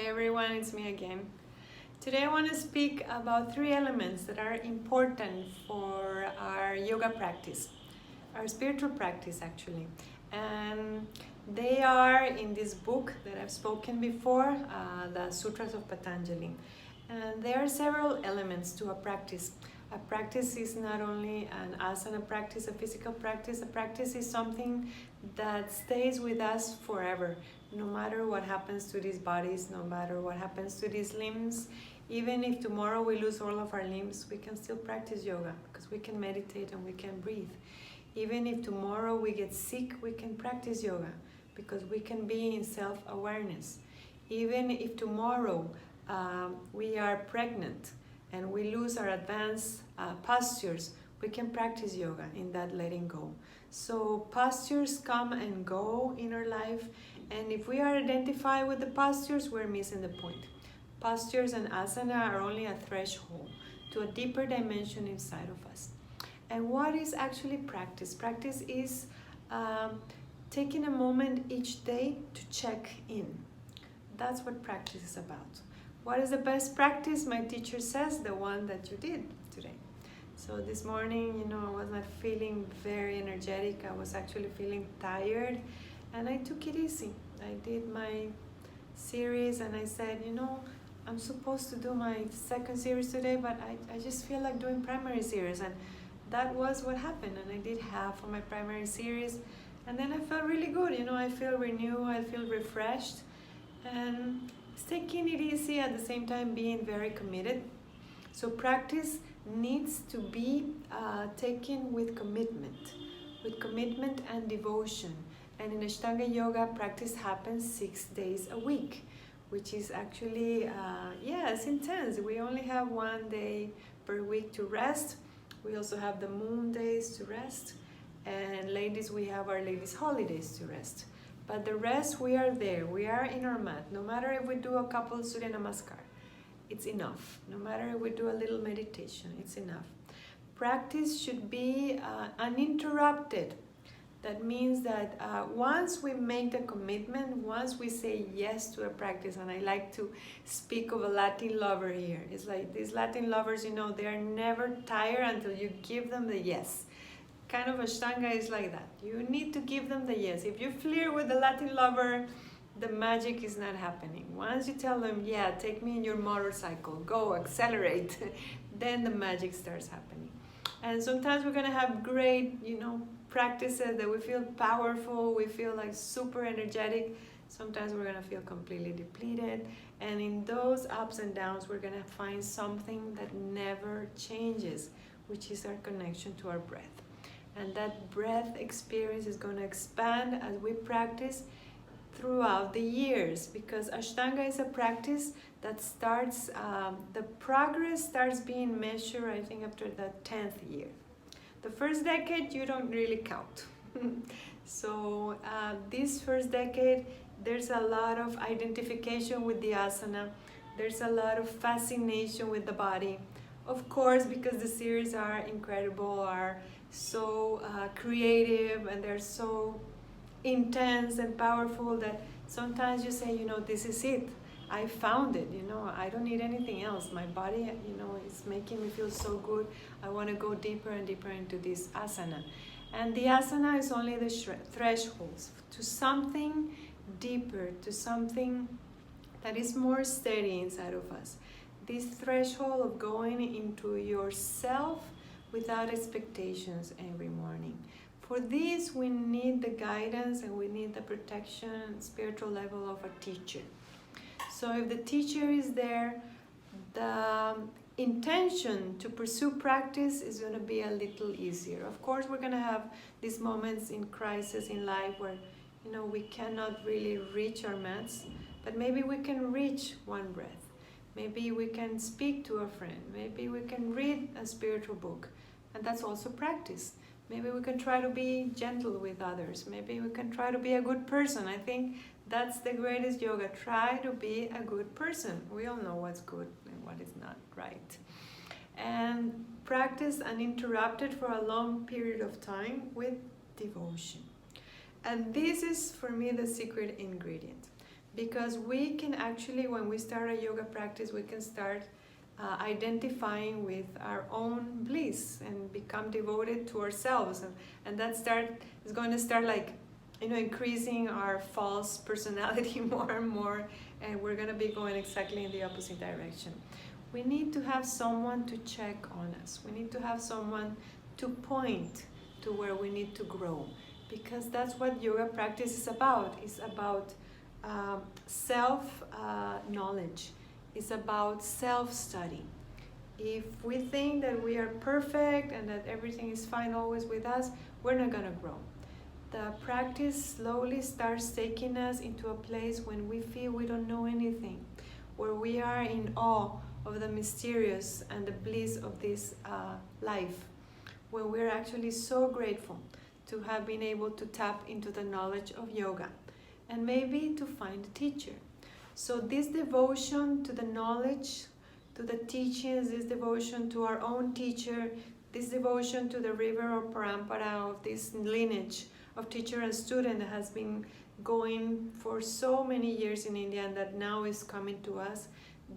everyone, it's me again. Today I want to speak about three elements that are important for our yoga practice, our spiritual practice actually. And they are in this book that I've spoken before, the Sutras of Patanjali. And there are several elements to a practice. A practice is not only an asana practice, a physical practice. A practice is something that stays with us forever, no matter what happens to these bodies, no matter what happens to these limbs. Even if tomorrow we lose all of our limbs, we can still practice yoga because we can meditate and we can breathe. Even if tomorrow we get sick, we can practice yoga because we can be in self-awareness. Even if tomorrow we are pregnant and we lose our advanced postures, we can practice yoga in that letting go. So postures come and go in our life, and if we are identified with the postures, we're missing the point. Postures and asana are only a threshold to a deeper dimension inside of us. And what is actually practice? Practice is taking a moment each day to check in. That's what practice is about. What is the best practice? My teacher says the one that you did today. So this morning, I was not feeling very energetic. I was actually feeling tired, and I took it easy. I did my series, and I said, I'm supposed to do my second series today, but I just feel like doing primary series, and that was what happened. And I did half of my primary series, and then I felt really good. I feel renewed, I feel refreshed, and it's taking it easy at the same time being very committed. So practice needs to be taken with commitment and devotion. And in Ashtanga Yoga, practice happens 6 days a week, which is actually, it's intense. We only have 1 day per week to rest. We also have the moon days to rest. And ladies, we have our ladies' holidays to rest. But the rest, we are there. We are in our mat. No matter if we do a couple of Surya Namaskar, it's enough. No matter if we do a little meditation, it's enough. Practice should be uninterrupted. That means that once we make the commitment, once we say yes to a practice, and I like to speak of a Latin lover here. It's like these Latin lovers, they are never tired until you give them the yes. Kind of Ashtanga is like that. You need to give them the yes. If you flirt with the Latin lover, the magic is not happening. Once you tell them, yeah, take me in your motorcycle, go, accelerate, then the magic starts happening. And sometimes we're going to have great, practices that we feel powerful, we feel like super energetic. Sometimes we're going to feel completely depleted. And in those ups and downs, we're going to find something that never changes, which is our connection to our breath. And that breath experience is going to expand as we practice throughout the years, because Ashtanga is a practice that starts, the progress starts being measured, I think, after the 10th year. The first decade, you don't really count. So this first decade, there's a lot of identification with the asana. There's a lot of fascination with the body. Of course, because the series are incredible, are so creative, and they're so intense and powerful that sometimes you say, this is it. I found it, I don't need anything else. My body, is making me feel so good. I want to go deeper and deeper into this asana. And the asana is only the thresholds to something deeper, to something that is more steady inside of us. This threshold of going into yourself without expectations every morning. For this, we need the guidance and we need the protection, spiritual level of a teacher. So if the teacher is there, the intention to pursue practice is going to be a little easier. Of course, we're going to have these moments in crisis in life where, we cannot really reach our mats, but maybe we can reach one breath. Maybe we can speak to a friend. Maybe we can read a spiritual book. And that's also practice. Maybe we can try to be gentle with others. Maybe we can try to be a good person. I think that's the greatest yoga. Try to be a good person. We all know what's good and what is not, right? And practice uninterrupted for a long period of time with devotion. And this is, for me, the secret ingredient. because we can actually, when we start a yoga practice, we can start identifying with our own bliss and become devoted to ourselves, and that is going to start like, you know, increasing our false personality more and more, and we're going to be going exactly in the opposite direction. We need to have someone to check on us. We need to have someone to point to where we need to grow, because that's what yoga practice is about. It's about self knowledge. It's about self-study. If we think that we are perfect and that everything is fine always with us, we're not going to grow. The practice slowly starts taking us into a place when we feel we don't know anything, where we are in awe of the mysterious and the bliss of this life, where we're actually so grateful to have been able to tap into the knowledge of yoga and maybe to find a teacher. So this devotion to the knowledge, to the teachings, this devotion to our own teacher, this devotion to the river or Parampara, of this lineage of teacher and student that has been going for so many years in India and that now is coming to us,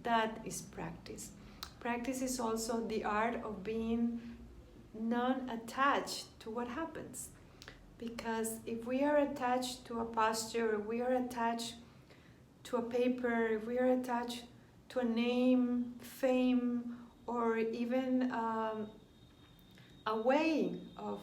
that is practice. Practice is also the art of being non-attached to what happens. Because if we are attached to a posture, if we are attached to a paper, if we are attached to a name, fame, or even a way of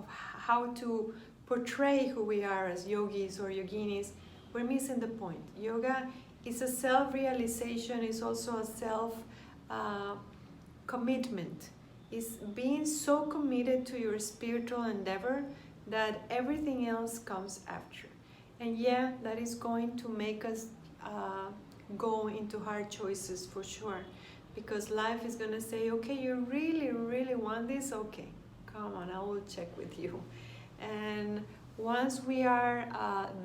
how to portray who we are as yogis or yoginis, we're missing the point. Yoga is a self-realization, it's also a self-commitment. It's being so committed to your spiritual endeavor that everything else comes after. And yeah, that is going to make us go into hard choices for sure, because life is going to say, okay, you really, really want this? Okay, come on, I will check with you. And once we are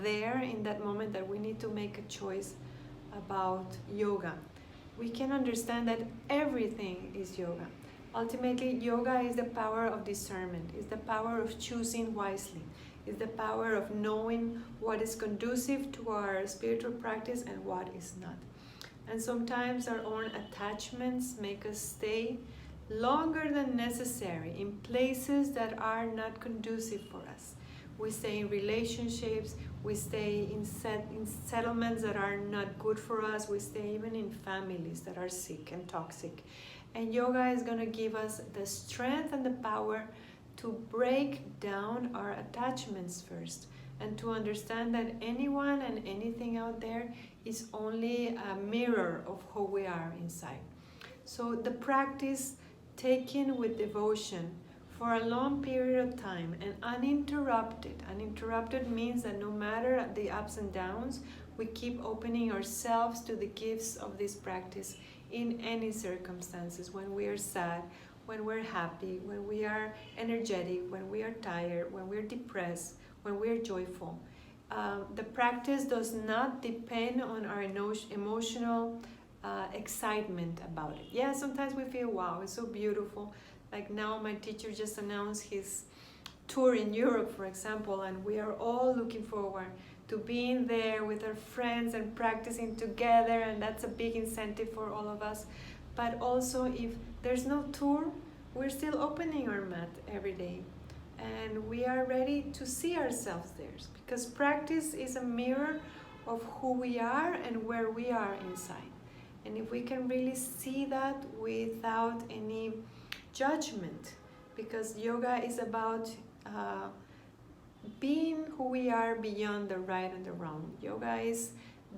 there in that moment that we need to make a choice about yoga, we can understand that everything is yoga. Ultimately, yoga is the power of discernment, is the power of choosing wisely, is the power of knowing what is conducive to our spiritual practice and what is not. And sometimes our own attachments make us stay longer than necessary in places that are not conducive for us. We stay in relationships, we stay in settlements that are not good for us, we stay even in families that are sick and toxic. And yoga is going to give us the strength and the power to break down our attachments first, and to understand that anyone and anything out there is only a mirror of who we are inside. So the practice taken with devotion for a long period of time and uninterrupted. Uninterrupted means that no matter the ups and downs, we keep opening ourselves to the gifts of this practice in any circumstances, when we are sad, when we're happy, when we are energetic, when we are tired, when we're depressed, when we're joyful. The practice does not depend on our emotional excitement about it. Yeah, sometimes we feel, wow, it's so beautiful. Like now my teacher just announced his tour in Europe, for example, and we are all looking forward to being there with our friends and practicing together, and that's a big incentive for all of us. But also, if there's no tour, we're still opening our mat every day, and we are ready to see ourselves there, because practice is a mirror of who we are and where we are inside. And if we can really see that without any judgment, because yoga is about being who we are beyond the right and the wrong. Yoga is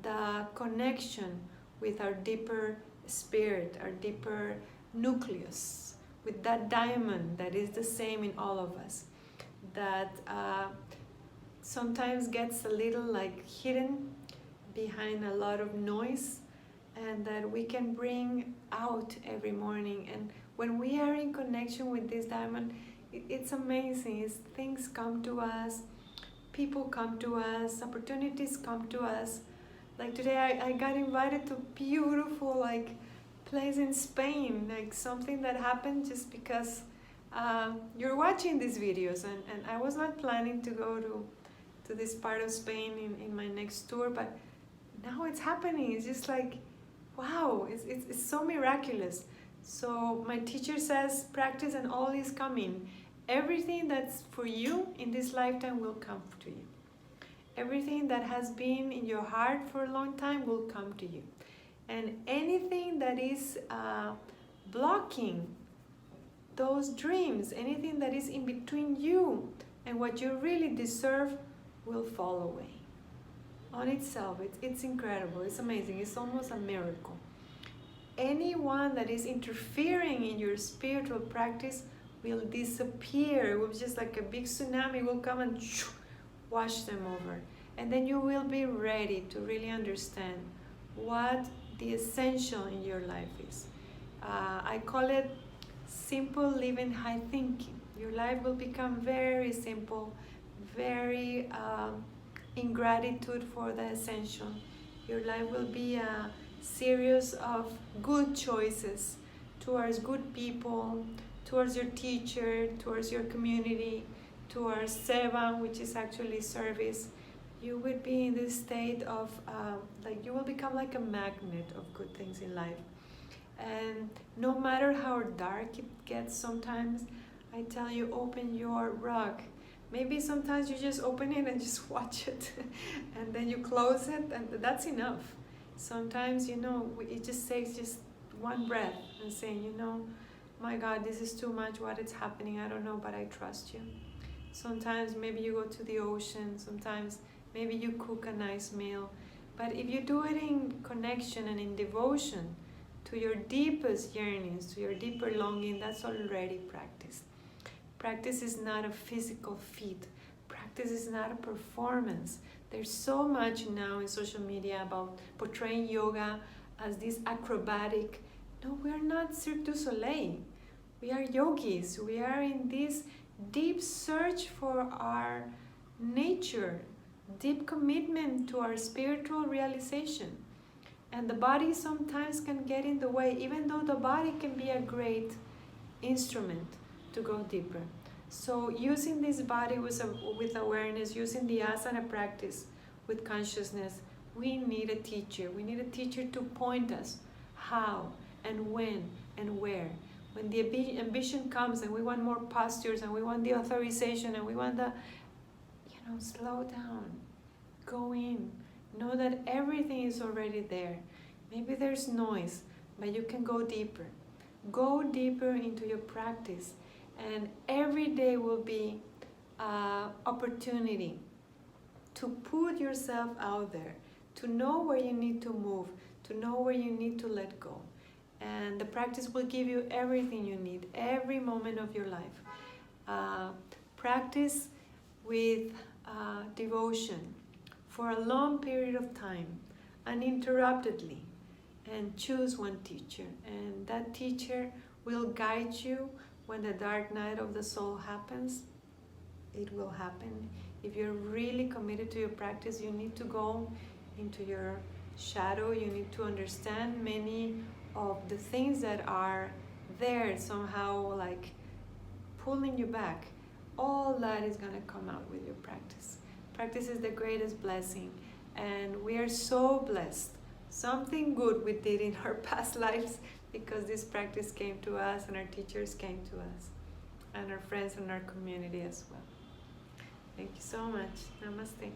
the connection with our deeper spirit, our deeper nucleus, with that diamond that is the same in all of us, that sometimes gets a little like hidden behind a lot of noise, and that we can bring out every morning. And when we are in connection with this diamond, it's amazing. Things come to us, people come to us, opportunities come to us. Like today I got invited to a beautiful place in Spain, like something that happened just because you're watching these videos, and I was not planning to go to this part of Spain in my next tour, but now it's happening. It's just like, wow, it's so miraculous. So my teacher says, practice and all is coming. Everything that's for you in this lifetime will come to you. Everything that has been in your heart for a long time will come to you. And anything that is blocking those dreams, anything that is in between you and what you really deserve, will fall away on itself. It's incredible. It's amazing. It's almost a miracle. Anyone that is interfering in your spiritual practice will disappear. It will just like a big tsunami will come and wash them over. And then you will be ready to really understand what the essential in your life is. I call it simple living, high thinking. Your life will become very simple, very in gratitude for the essential. Your life will be a series of good choices towards good people, towards your teacher, towards your community, towards seva, which is actually service. You would be in this state of like you will become like a magnet of good things in life. And no matter how dark it gets sometimes, I tell you, open your rug. Maybe sometimes you just open it and just watch it and then you close it, and that's enough. Sometimes, it just takes just one breath and saying, my God, this is too much, what is happening, I don't know, but I trust you. Sometimes maybe you go to the ocean, sometimes maybe you cook a nice meal. But if you do it in connection and in devotion to your deepest yearnings, to your deeper longing, that's already practice. Practice is not a physical feat. Practice is not a performance. There's so much now in social media about portraying yoga as this acrobatic. No, we are not Cirque du Soleil. We are yogis. We are in this deep search for our nature, deep commitment to our spiritual realization. And the body sometimes can get in the way, even though the body can be a great instrument to go deeper. So using this body with awareness, using the asana practice with consciousness, we need a teacher. We need a teacher to point us how and when and where. When the ambition comes and we want more postures and we want the authorization and we want the, slow down, go in. Know that everything is already there. Maybe there's noise, but you can go deeper. Go deeper into your practice, and every day will be an opportunity to put yourself out there, to know where you need to move, to know where you need to let go. And the practice will give you everything you need, every moment of your life. Practice with devotion for a long period of time, uninterruptedly, and choose one teacher. And that teacher will guide you when the dark night of the soul happens. It will happen. If you're really committed to your practice, you need to go into your shadow. You need to understand many of the things that are there somehow like pulling you back. All that is going to come out with your practice. Practice is the greatest blessing, and we are so blessed. Something good we did in our past lives because this practice came to us and our teachers came to us and our friends and our community as well. Thank you so much. Namaste.